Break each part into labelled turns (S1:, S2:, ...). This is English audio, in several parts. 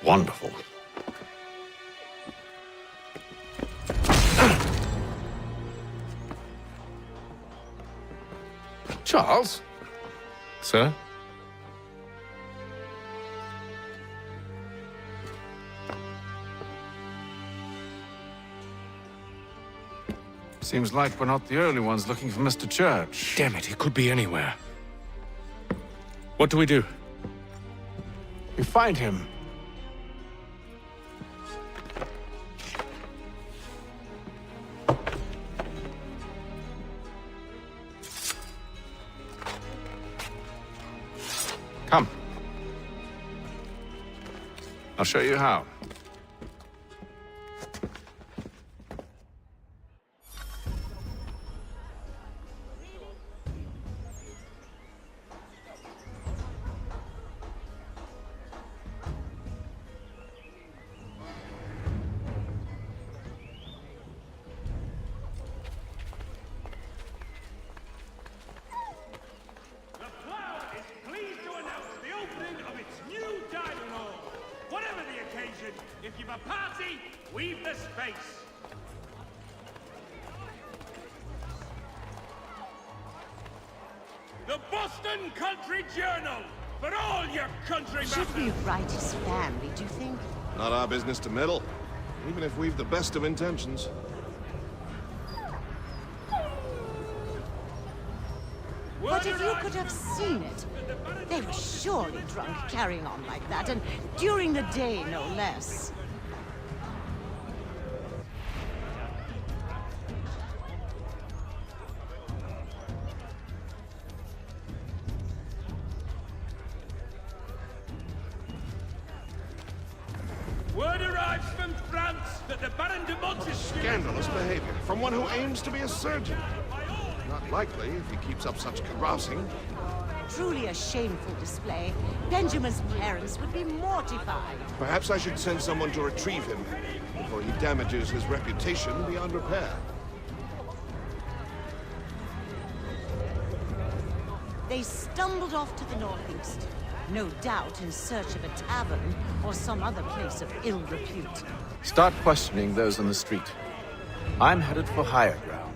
S1: Wonderful. Charles? Sir? Seems like we're not the only ones looking for Mr. Church.
S2: Damn it, he could be anywhere. What do we do?
S1: We find him. Come. I'll show you how.
S3: If you've a party, weave the space. The Boston Country Journal, for all your country
S4: Should we write his family, do you think?
S5: Not our business to meddle, even if we've the best of intentions.
S4: But if you could have seen it, they were surely drunk carrying on like that, and during the day, no less.
S3: Word arrives from France that the Baron de Montesquieu...
S5: Scandalous behavior from one who aims to be a surgeon. Not likely if he keeps up such carousing.
S4: Truly a shameful display. Benjamin's parents would be mortified.
S5: Perhaps I should send someone to retrieve him before he damages his reputation beyond repair.
S4: They stumbled off to the northeast, no doubt in search of a tavern or some other place of ill repute.
S1: Start questioning those on the street. I'm headed for higher ground.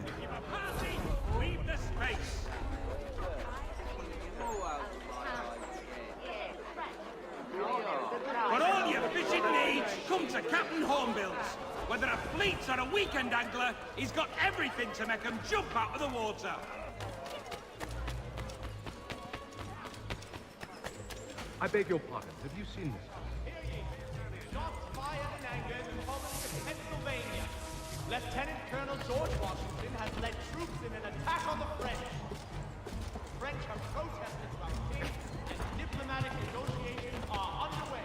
S3: For all your fishing needs, come to Captain Hornbill's. Whether a fleet or a weekend angler, he's got everything to make him jump out of the water.
S6: I beg your pardon, have you seen this?
S7: Shots fired in anger in the province of Pennsylvania. Lieutenant Colonel George Washington has led troops in an attack on the French. The French have protested about peace, and diplomatic negotiations are underway.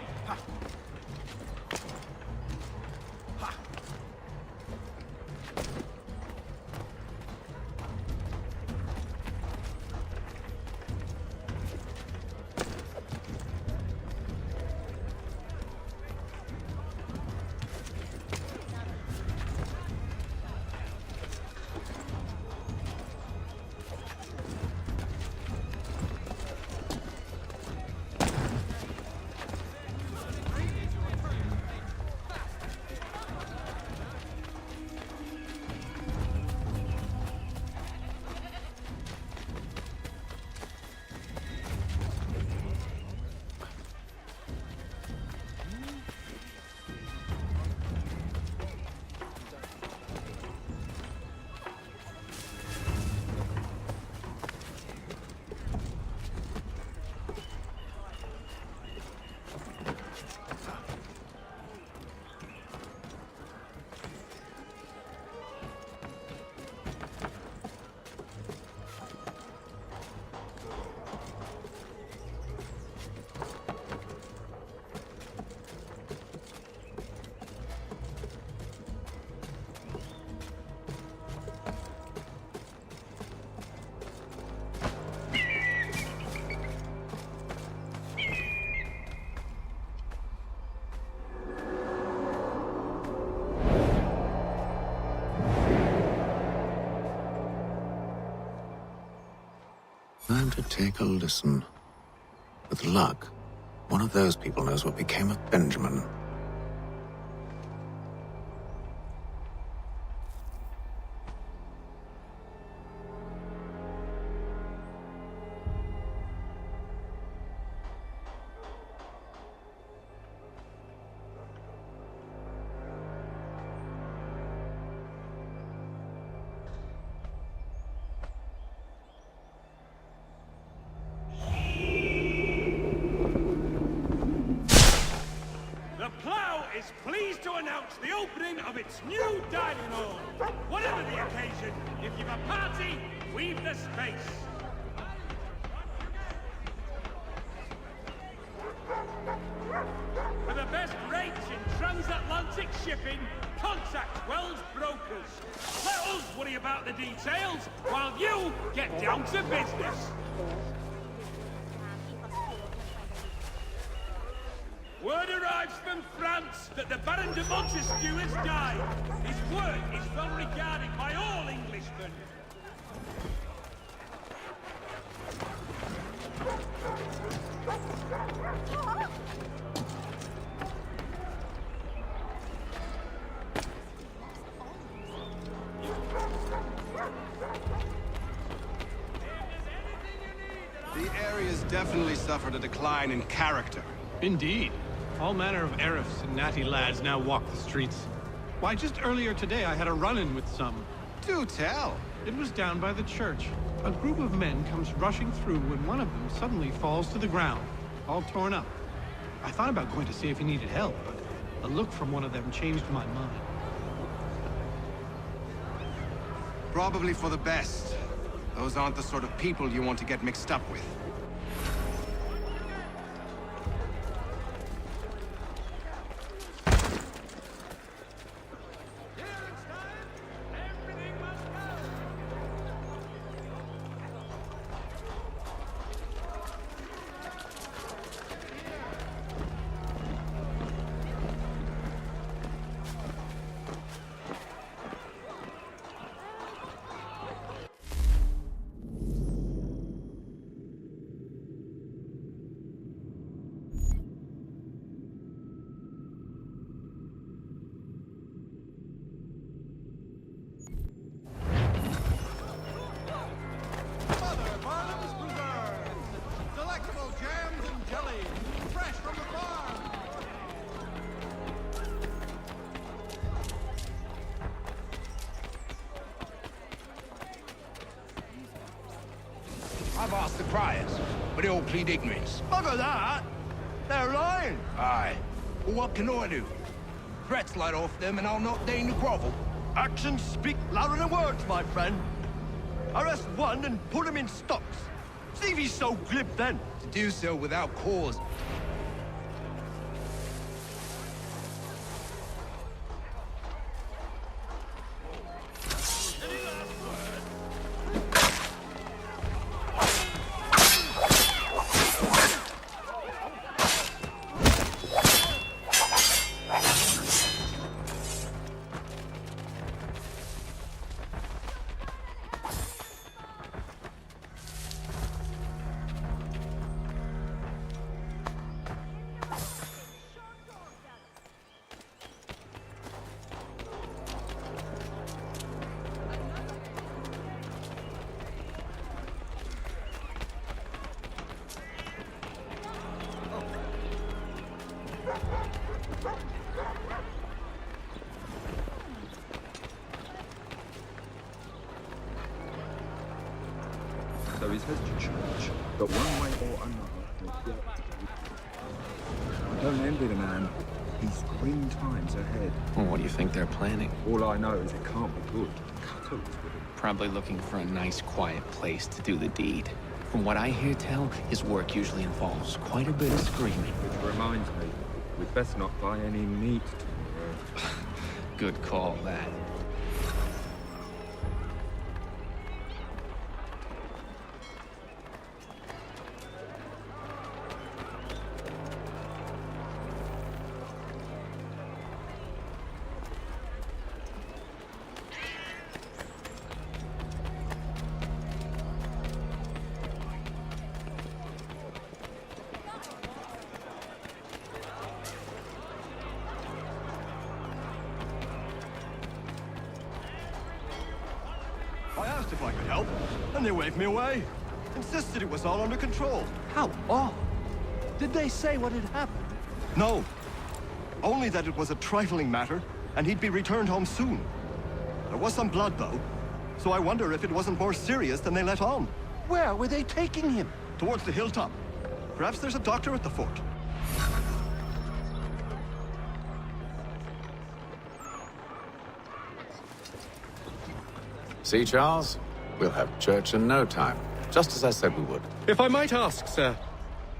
S1: Time to take a listen. With luck, one of those people knows what became of Benjamin.
S3: The Plough is pleased to announce the opening of its new dining hall. Whatever the occasion, if you've a party, we've the space. For the best rates in transatlantic shipping, contact Wells Brokers. Let us worry about the details while you get down to business. Word arrives from France that the Baron de Montesquieu has died. His work is well regarded by all Englishmen.
S8: The area's definitely suffered a decline in character.
S9: Indeed. All manner of Arifs and natty lads now walk the streets. Why, just earlier today I had a run-in with some.
S8: Do tell.
S9: It was down by the church. A group of men comes rushing through when one of them suddenly falls to the ground, all torn up. I thought about going to see if he needed help, but a look from one of them changed my mind.
S8: Probably for the best. Those aren't the sort of people you want to get mixed up with.
S7: Delectable jams and jellies, fresh from the farm.
S10: I've asked the criers, but they all plead ignorance.
S7: Bugger that! They're lying.
S10: Aye. Well, what can I do? Threats light off them and I'll not deign to grovel.
S7: Actions speak louder than words, my friend. Arrest one and put him in stocks. See if he's so glib then.
S10: To do so without cause.
S11: So he's headed to church, but one way or another, I don't envy the man. He's grim times ahead.
S12: Well, what do you think they're planning?
S11: All I know is it can't be good. Cuttle's with him.
S12: Probably looking for a nice, quiet place to do the deed. From what I hear tell, his work usually involves quite a bit of screaming.
S11: Which reminds me, we'd best not buy any meat tomorrow.
S12: Good call, that.
S13: I asked if I could help, and they waved me away. Insisted it was all under control.
S10: How odd. Did they say what had happened?
S13: No. Only that it was a trifling matter, and he'd be returned home soon. There was some blood, though, so I wonder if it wasn't more serious than they let on.
S10: Where were they taking him?
S13: Towards the hilltop. Perhaps there's a doctor at the fort.
S1: See, Charles? We'll have church in no time, just as I said we would.
S6: If I might ask, sir,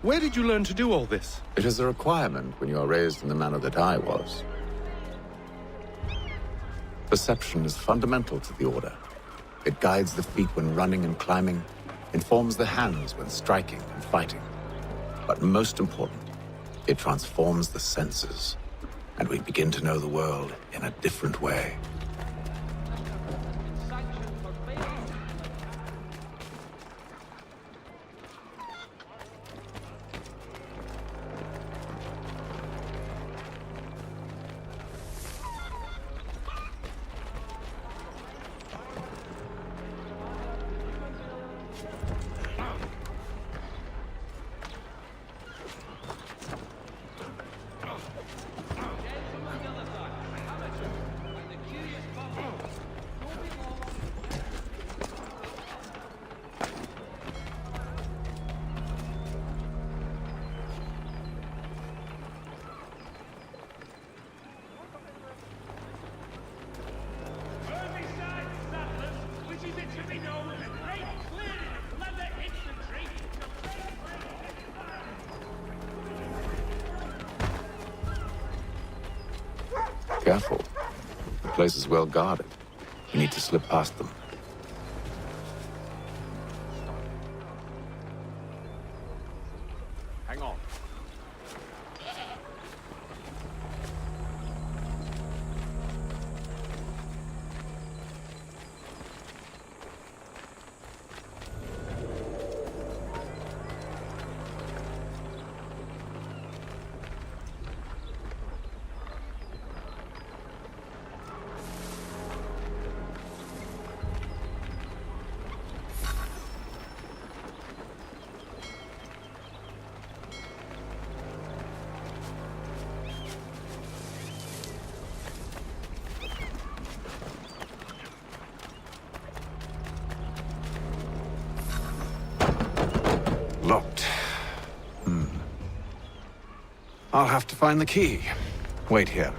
S6: where did you learn to do all this?
S1: It is a requirement when you are raised in the manner that I was. Perception is fundamental to the Order. It guides the feet when running and climbing, informs the hands when striking and fighting. But most important, it transforms the senses, and we begin to know the world in a different way. Careful. The place is well guarded. We need to slip past them. Hang on. Locked. I'll have to find the key. Wait here.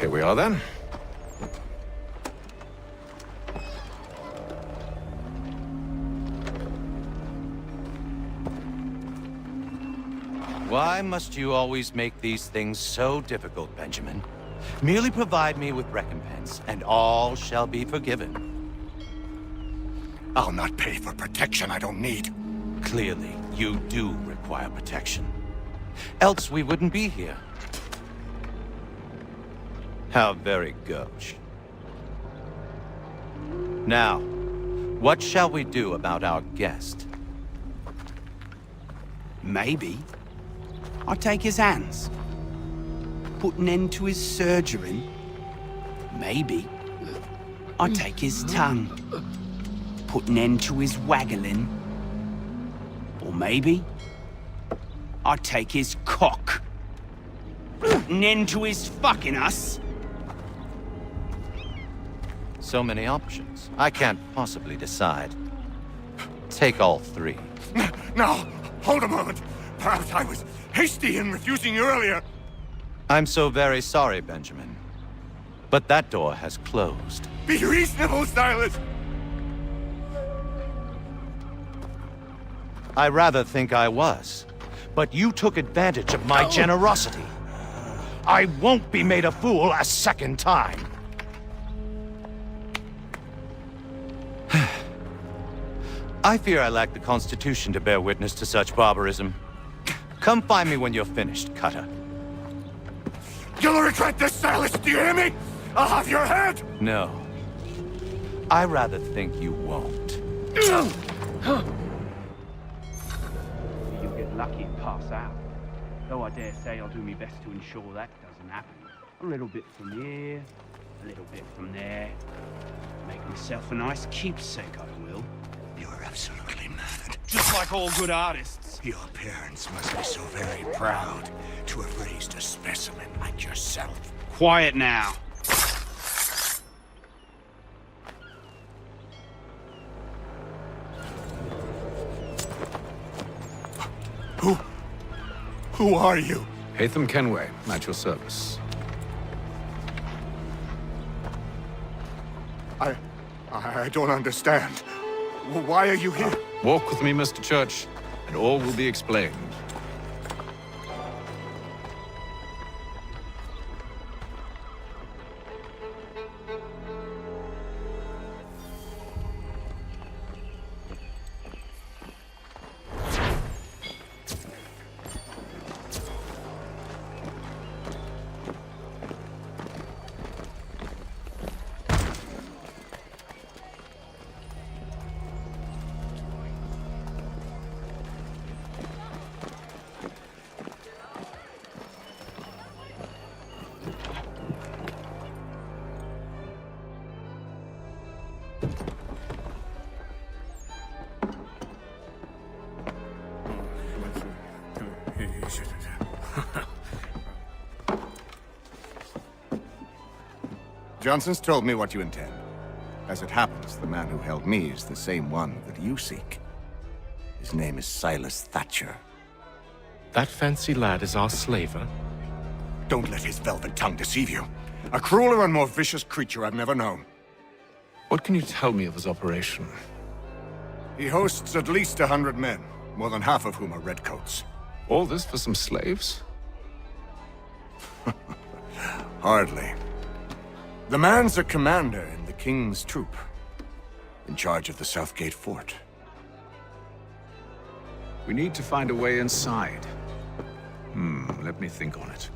S2: Here we are then.
S14: Why must you always make these things so difficult, Benjamin? Merely provide me with recompense, and all shall be forgiven.
S10: I'll not pay for protection I don't need.
S14: Clearly, you do require protection. Else we wouldn't be here. How very gauche. Now, what shall we do about our guest?
S15: Maybe I'll take his hands. Put an end to his surgery. Maybe I'll take his tongue. Put an end to his waggling. Or maybe I'll take his cock. Put an end to his fucking us.
S14: So many options. I can't possibly decide. Take all three.
S10: Now, hold a moment. Perhaps I was hasty in refusing you earlier.
S14: I'm so very sorry, Benjamin. But that door has closed.
S10: Be reasonable, Silas!
S14: I rather think I was. But you took advantage of my generosity. I won't be made a fool a second time. I fear I lack the constitution to bear witness to such barbarism. Come find me when you're finished, Cutter.
S10: You'll regret this, Silas, do you hear me? I'll have your head!
S14: No. I rather think you won't.
S15: You'll get lucky and pass out. Though I dare say I'll do my best to ensure that doesn't happen. A little bit from here, a little bit from there. Make myself a nice keepsake, I will.
S10: You're absolutely mad.
S15: Just like all good artists.
S10: Your parents must be so very proud to have raised a specimen like yourself.
S15: Quiet now.
S10: Who are you?
S2: Hatham Kenway, at your service.
S10: I don't understand. Why are you here?
S2: Walk with me, Mr. Church, and all will be explained.
S5: Johnson's told me what you intend. As it happens, the man who held me is the same one that you seek. His name is Silas Thatcher.
S11: That fancy lad is our slaver?
S10: Don't let his velvet tongue deceive you. A crueler and more vicious creature I've never known.
S2: What can you tell me of his operation?
S5: He hosts at least 100 men, more than half of whom are redcoats.
S2: All this for some slaves?
S5: Hardly. The man's a commander in the King's troop, in charge of the Southgate Fort.
S2: We need to find a way inside. Let me think on it.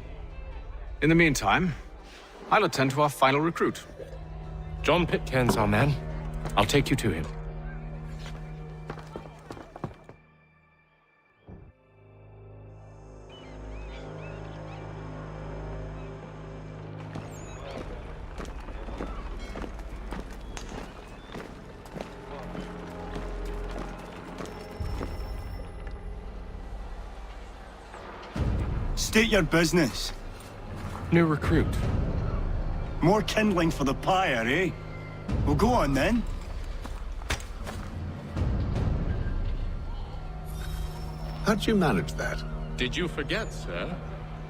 S2: In the meantime, I'll attend to our final recruit.
S11: John Pitcairn's our man. I'll take you to him.
S16: State your business.
S11: New recruit.
S16: More kindling for the pyre, eh? Well, go on then.
S2: How'd you manage that?
S11: Did you forget, sir?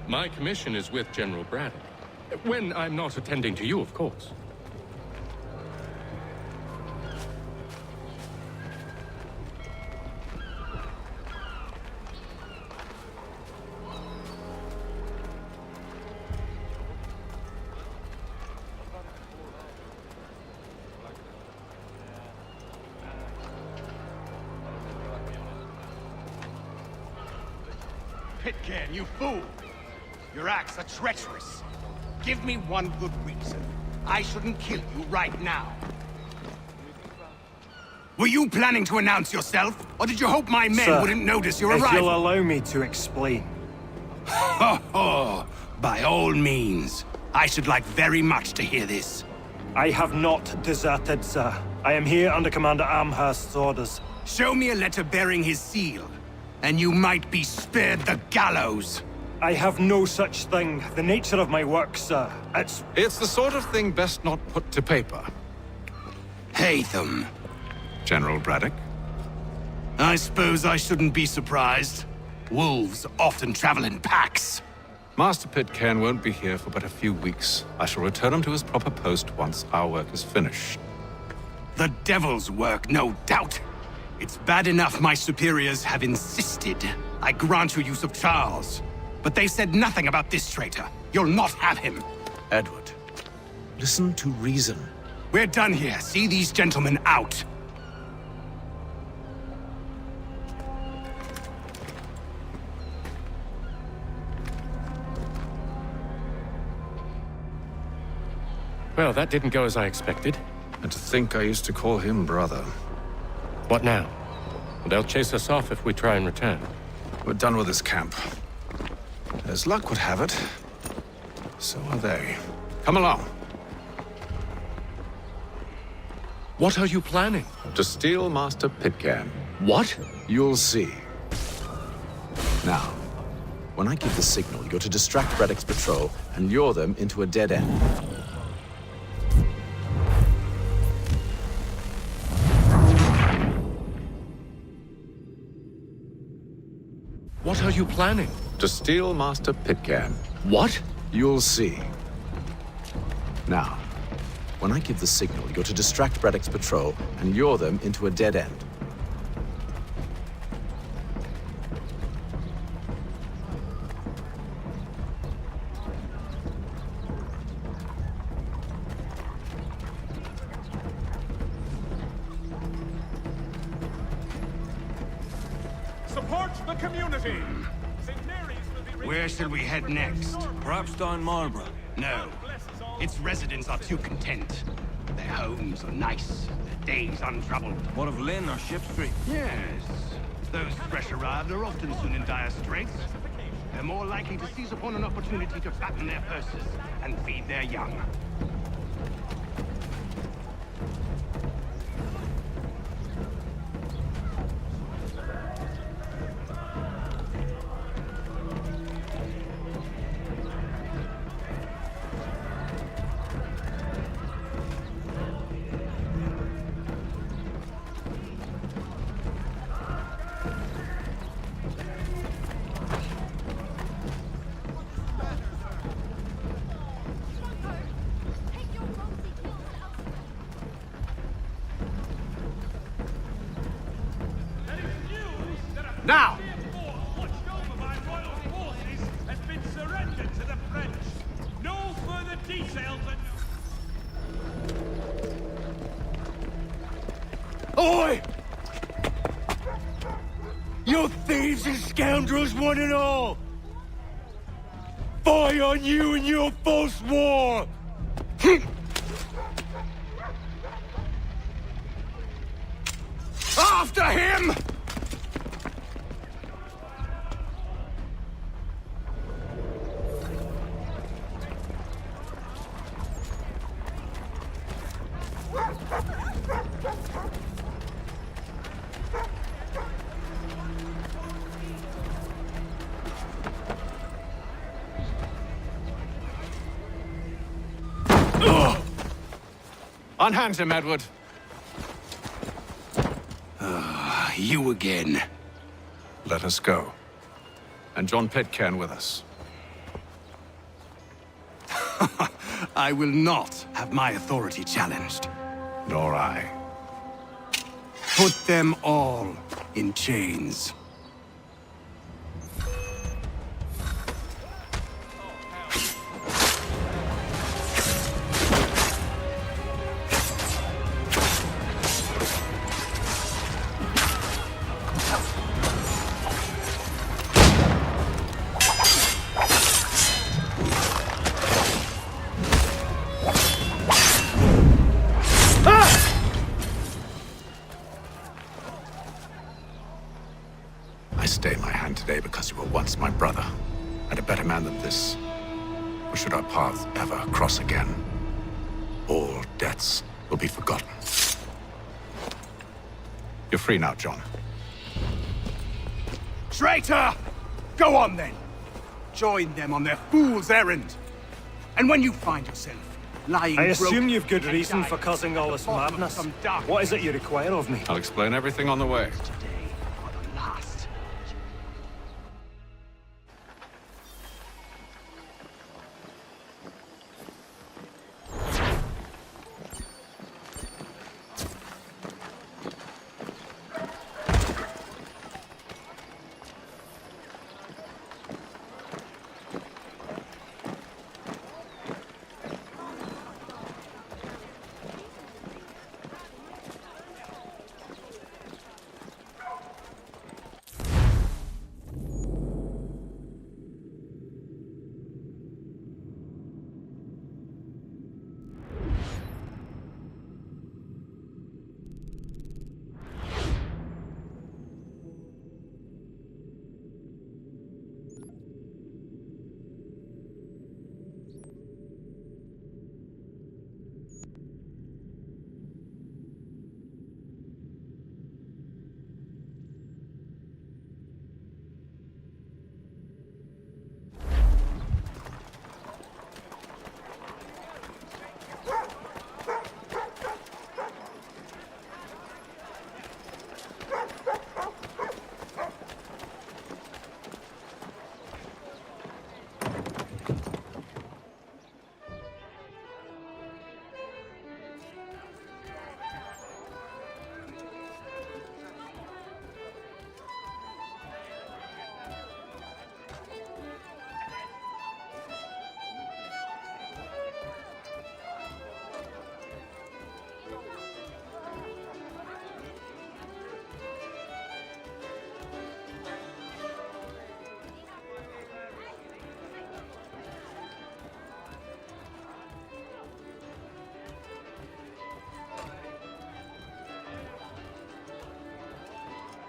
S11: My commission is with General Braddock.
S6: When I'm not attending to you, of course.
S10: Pitcairn, you fool! Your acts are treacherous. Give me one good reason. I shouldn't kill you right now. Were you planning to announce yourself? Or did you hope my men
S17: Sir,
S10: wouldn't notice your
S17: if
S10: arrival?
S17: you'll allow me to explain.
S10: Ho ho! By all means. I should like very much to hear this.
S17: I have not deserted, sir. I am here under Commander Amherst's orders.
S10: Show me a letter bearing his seal, and you might be spared the gallows.
S17: I have no such thing. The nature of my work, sir,
S2: It's the sort of thing best not put to paper.
S10: Hatham.
S2: General Braddock?
S10: I suppose I shouldn't be surprised. Wolves often travel in packs.
S2: Master Pitcairn won't be here for but a few weeks. I shall return him to his proper post once our work is finished.
S10: The devil's work, no doubt. It's bad enough my superiors have insisted I grant you use of Charles. But they said nothing about this traitor. You'll not have him.
S2: Edward, listen to reason.
S10: We're done here. See these gentlemen out.
S6: Well, that didn't go as I expected.
S2: And to think I used to call him brother.
S6: What now? They'll chase us off if we try and return.
S2: We're done with this camp. As luck would have it, so are they. Come along.
S6: What are you planning?
S2: To steal Master Pitcairn.
S6: What?
S2: You'll see. Now, when I give the signal, you're to distract Braddock's patrol and lure them into a dead end.
S6: What are you planning?
S2: To steal Master Pitcairn.
S6: What?
S2: You'll see. Now, when I give the signal, you're to distract Braddock's patrol and lure them into a dead end.
S3: Support the community.
S10: Where shall we head next?
S18: Perhaps down Marlborough.
S10: No. Its residents are too content. Their homes are nice, their days untroubled.
S18: What of Lynn or Ship Street?
S10: Yes. Those fresh arrived are often soon in dire straits. They're more likely to seize upon an opportunity to fatten their purses and feed their young.
S2: Now!
S3: Watched over by royal forces has been surrendered to the French. No further details are
S10: Oi! You thieves and scoundrels, one and all! Fire on you and your false war! After him!
S2: Unhand him, Edward.
S10: You again.
S2: Let us go. And John Pitcairn with us.
S10: I will not have my authority challenged.
S2: Nor I.
S10: Put them all in chains.
S2: Stay my hand today because you were once my brother, and a better man than this. Or should our paths ever cross again, all debts will be forgotten. You're free now, John.
S10: Traitor! Go on then! Join them on their fool's errand. And when you find yourself lying
S17: I assume
S10: broken
S17: you've good
S10: and
S17: reason
S10: dying
S17: for causing all
S10: at
S17: this
S10: the bottom of
S17: madness.
S10: some dark
S17: What is it you require of me?
S2: I'll explain everything on the way.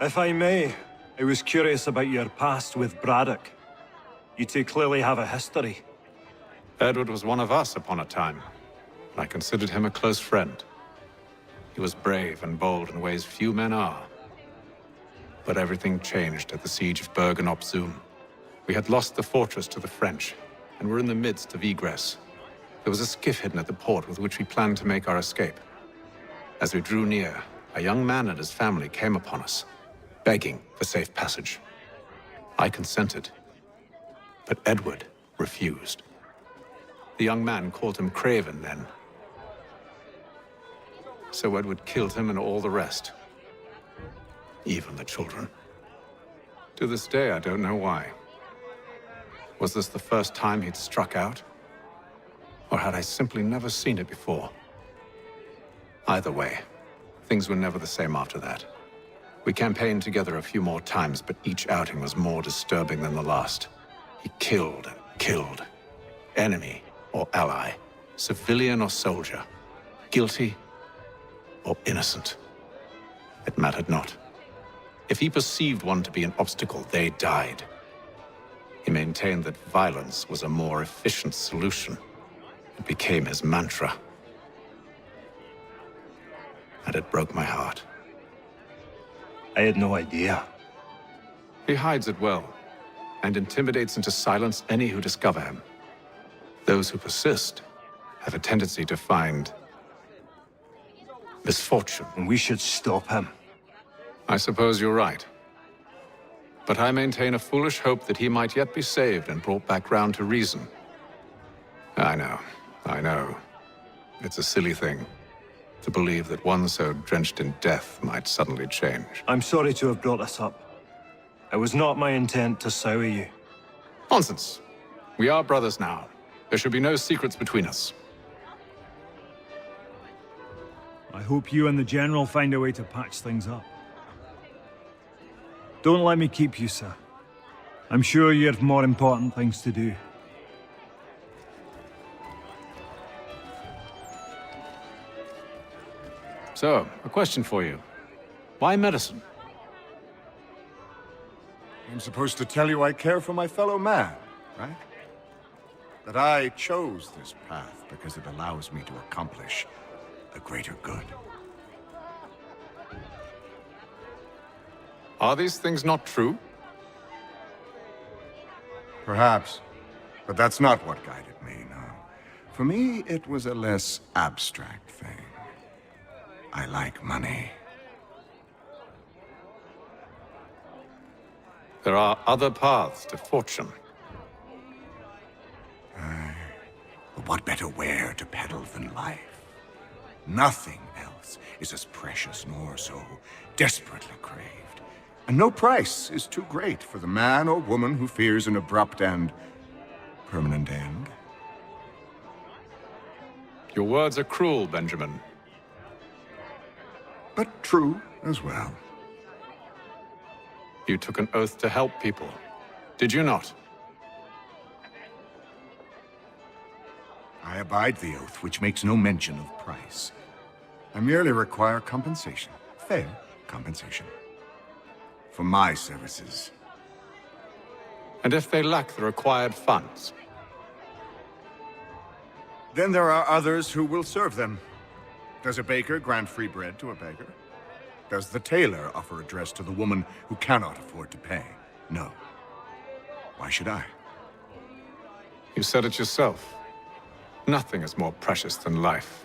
S17: If I may, I was curious about your past with Braddock. You two clearly have a history.
S2: Edward was one of us upon a time. I considered him a close friend. He was brave and bold in ways few men are. But everything changed at the siege of Bergen-op-Zoom. We had lost the fortress to the French, and were in the midst of egress. There was a skiff hidden at the port with which we planned to make our escape. As we drew near, a young man and his family came upon us, begging for safe passage. I consented, but Edward refused. The young man called him Craven then. So Edward killed him and all the rest. Even the children. To this day, I don't know why. Was this the first time he'd struck out? Or had I simply never seen it before? Either way, things were never the same after that. We campaigned together a few more times, but each outing was more disturbing than the last. He killed and killed. Enemy or ally, civilian or soldier, guilty or innocent. It mattered not. If he perceived one to be an obstacle, they died. He maintained that violence was a more efficient solution. It became his mantra. And it broke my heart.
S17: I had no idea.
S2: He hides it well, and intimidates into silence any who discover him. Those who persist have a tendency to find misfortune.
S17: And we should stop him.
S2: I suppose you're right. But I maintain a foolish hope that he might yet be saved and brought back round to reason. I know. I know. It's a silly thing to believe that one so drenched in death might suddenly change.
S17: I'm sorry to have brought this up. It was not my intent to sour you.
S2: Nonsense. We are brothers now. There should be no secrets between us.
S17: I hope you and the General find a way to patch things up. Don't let me keep you, sir. I'm sure you have more important things to do.
S2: So, a question for you. Why medicine?
S5: I'm supposed to tell you I care for my fellow man, right? That I chose this path because it allows me to accomplish the greater good.
S2: Are these things not true?
S5: Perhaps. But that's not what guided me, no. For me, it was a less abstract thing. I like money.
S2: There are other paths to fortune.
S5: But what better ware to peddle than life? Nothing else is as precious nor so desperately craved. And no price is too great for the man or woman who fears an abrupt and permanent end.
S2: Your words are cruel, Benjamin.
S5: But true as well.
S2: You took an oath to help people, did you not?
S5: I abide the oath, which makes no mention of price. I merely require compensation. Fair compensation. For my services.
S2: And if they lack the required funds?
S5: Then there are others who will serve them. Does a baker grant free bread to a beggar? Does the tailor offer a dress to the woman who cannot afford to pay? No. Why should I?
S2: You said it yourself. Nothing is more precious than life.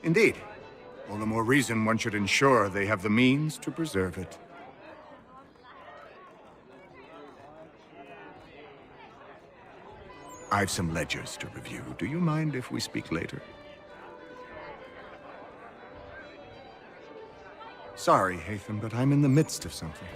S5: Indeed. All the more reason one should ensure they have the means to preserve it. I've some ledgers to review. Do you mind if we speak later? Sorry, Hathan, but I'm in the midst of something.